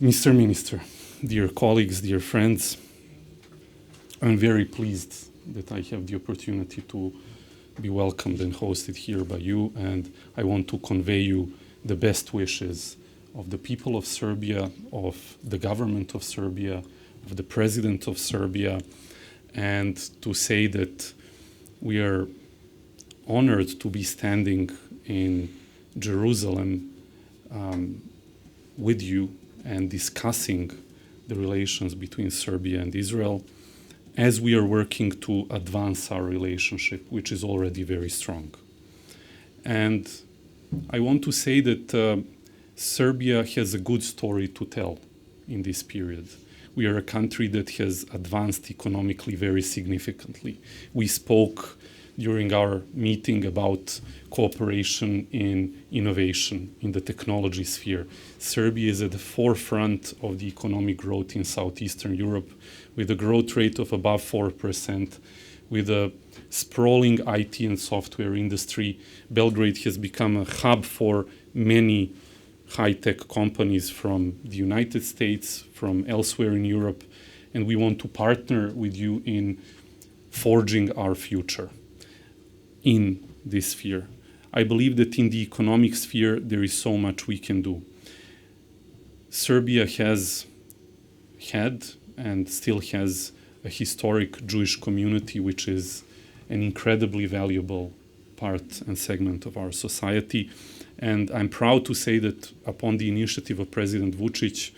Mr. Minister, dear colleagues, dear friends, I'm very pleased that I have the opportunity to be welcomed and hosted here by you, and I want to convey you the best wishes of the people of Serbia, of the government of Serbia, of the president of Serbia, and to say that we are honored to be standing in Jerusalem with you and discussing the relations between Serbia and Israel as we are working to advance our relationship, which is already very strong. And I want to say that Serbia has a good story to tell in this period. We are a country that has advanced economically very significantly. We spoke during our meeting about cooperation in innovation in the technology sphere. Serbia is at the forefront of the economic growth in Southeastern Europe with a growth rate of above 4%, with a sprawling IT and software industry. Belgrade has become a hub for many high-tech companies from the United States, from elsewhere in Europe, and we want to partner with you in forging our future in this sphere. I believe that in the economic sphere, there is so much we can do. Serbia has had and still has a historic Jewish community, which is an incredibly valuable part and segment of our society. And I'm proud to say that upon the initiative of President Vučić,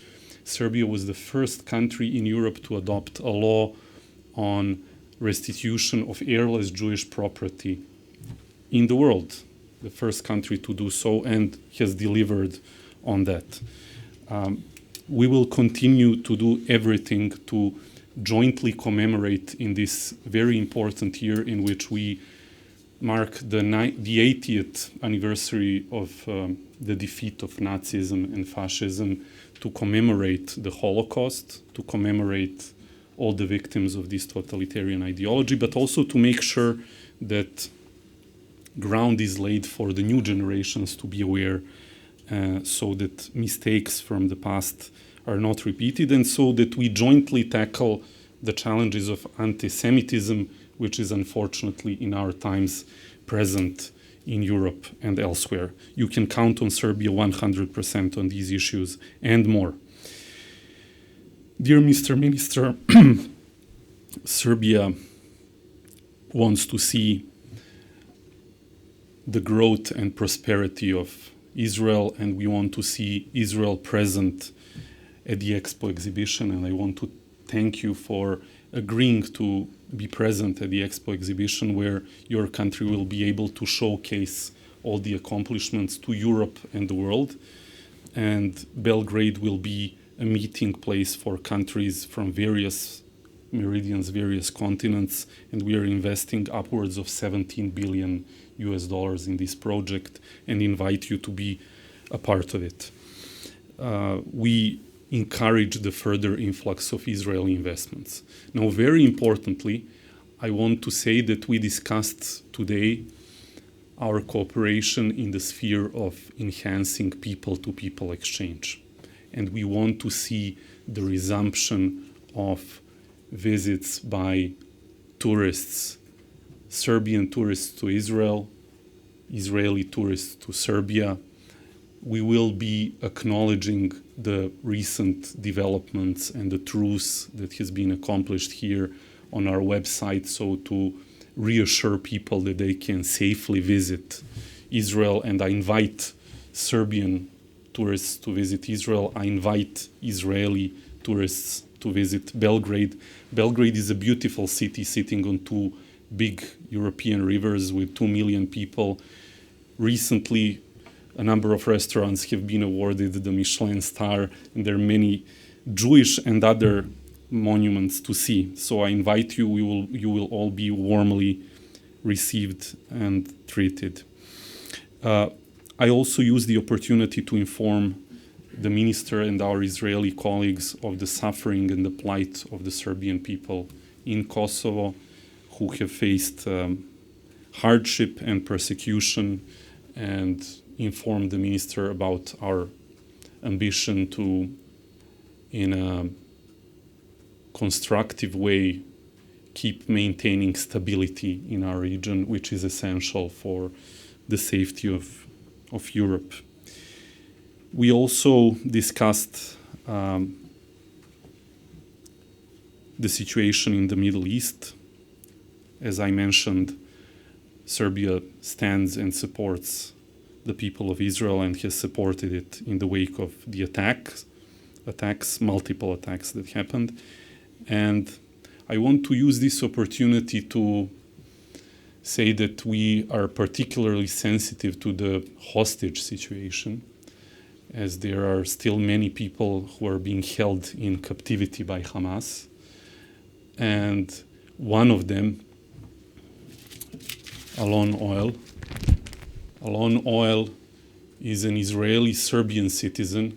Serbia was the first country in Europe to adopt a law on restitution of heirless Jewish property in the world, the first country to do so, and has delivered on that. We will continue to do everything to jointly commemorate in this very important year in which we mark the 80th anniversary of the defeat of Nazism and fascism, to commemorate the Holocaust, to commemorate all the victims of this totalitarian ideology, but also to make sure that ground is laid for the new generations to be aware so that mistakes from the past are not repeated, and so that we jointly tackle the challenges of anti-Semitism, which is unfortunately in our times present in Europe and elsewhere. You can count on Serbia 100% on these issues and more. Dear Mr. Minister, Serbia wants to see the growth and prosperity of Israel, and we want to see Israel present at the Expo exhibition, and I want to thank you for agreeing to be present at the Expo exhibition, where your country will be able to showcase all the accomplishments to Europe and the world. And Belgrade will be a meeting place for countries from various meridians, various continents, and we are investing upwards of $17 billion in this project and invite you to be a part of it. We encourage the further influx of Israeli investments. Now, very importantly, I want to say that we discussed today our cooperation in the sphere of enhancing people-to-people exchange. And we want to see the resumption of visits by tourists, Serbian tourists to Israel, Israeli tourists to Serbia. We will be acknowledging the recent developments and the truce that has been accomplished here on our website, so to reassure people that they can safely visit Israel. And I invite Serbian tourists to visit Israel. I invite Israeli tourists to visit Belgrade. Belgrade is a beautiful city sitting on two big European rivers with 2 million people. Recently, a number of restaurants have been awarded the Michelin star, and there are many Jewish and other monuments to see. So I invite you, you will all be warmly received and treated. I also use the opportunity to inform the minister and our Israeli colleagues of the suffering and the plight of the Serbian people in Kosovo, who have faced hardship and persecution, and inform the minister about our ambition to in a constructive way keep maintaining stability in our region, which is essential for the safety of Europe. We also discussed the situation in the Middle East. As I mentioned, Serbia stands and supports the people of Israel and has supported it in the wake of the multiple attacks that happened. And I want to use this opportunity to say that we are particularly sensitive to the hostage situation, as there are still many people who are being held in captivity by Hamas. And one of them, Alon Oel is an Israeli Serbian citizen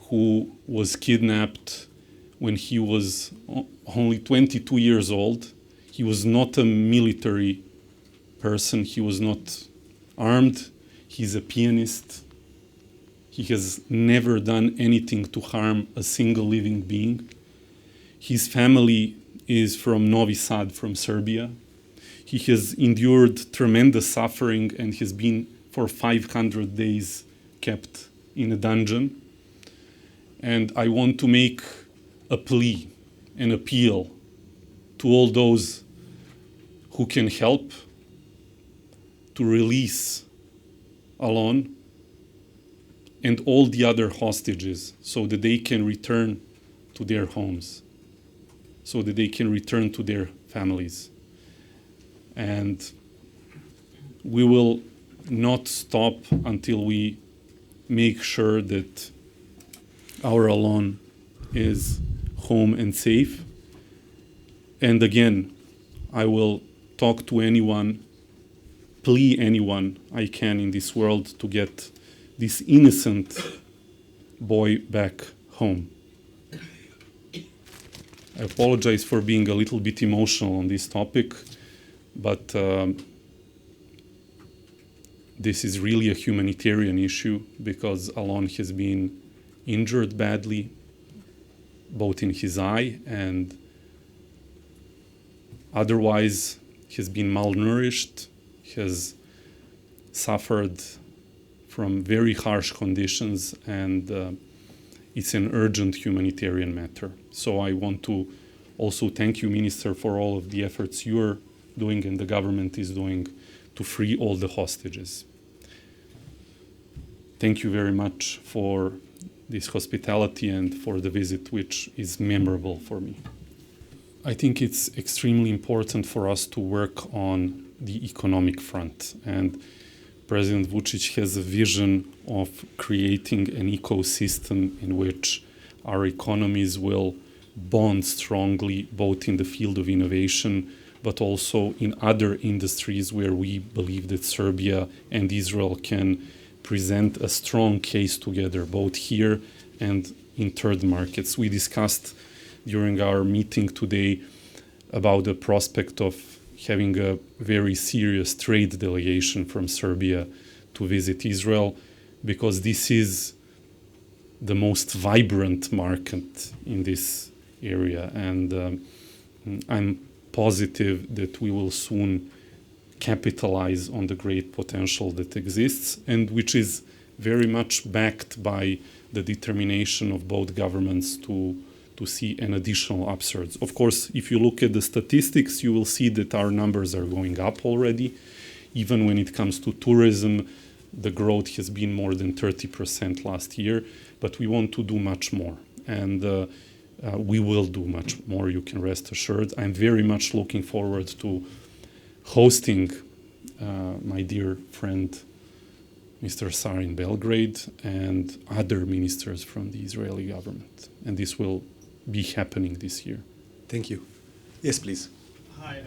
who was kidnapped when he was only 22 years old. He was not a military person. He was not armed. He's a pianist. He has never done anything to harm a single living being. His family is from Novi Sad, from Serbia. He has endured tremendous suffering and has been for 500 days kept in a dungeon. And I want to make a plea, an appeal to all those who can help to release Alon and all the other hostages so that they can return to their homes, so that they can return to their families. And we will not stop until we make sure that our Alon is home and safe. And again, I will talk to anyone, plea anyone I can in this world to get this innocent boy back home. I apologize for being a little bit emotional on this topic, but this is really a humanitarian issue because Alon has been injured badly, both in his eye and otherwise has been malnourished, has suffered from very harsh conditions, and it's an urgent humanitarian matter. So I want to also thank you, Minister, for all of the efforts you're doing and the government is doing to free all the hostages. Thank you very much for this hospitality and for the visit, which is memorable for me. I think it's extremely important for us to work on the economic front, and President Vučić has a vision of creating an ecosystem in which our economies will bond strongly, both in the field of innovation, but also in other industries where we believe that Serbia and Israel can present a strong case together, both here and in third markets. We discussed during our meeting today about the prospect of having a very serious trade delegation from Serbia to visit Israel, because this is the most vibrant market in this area. And I'm positive that we will soon capitalize on the great potential that exists and which is very much backed by the determination of both governments to see an additional upsurge. Of course, if you look at the statistics, you will see that our numbers are going up already. Even when it comes to tourism, the growth has been more than 30% last year, but we want to do much more. And we will do much more, you can rest assured. I'm very much looking forward to hosting my dear friend, Mr. Sar in Belgrade, and other ministers from the Israeli government. And this will be happening this year. Thank you. Yes, please. Hi.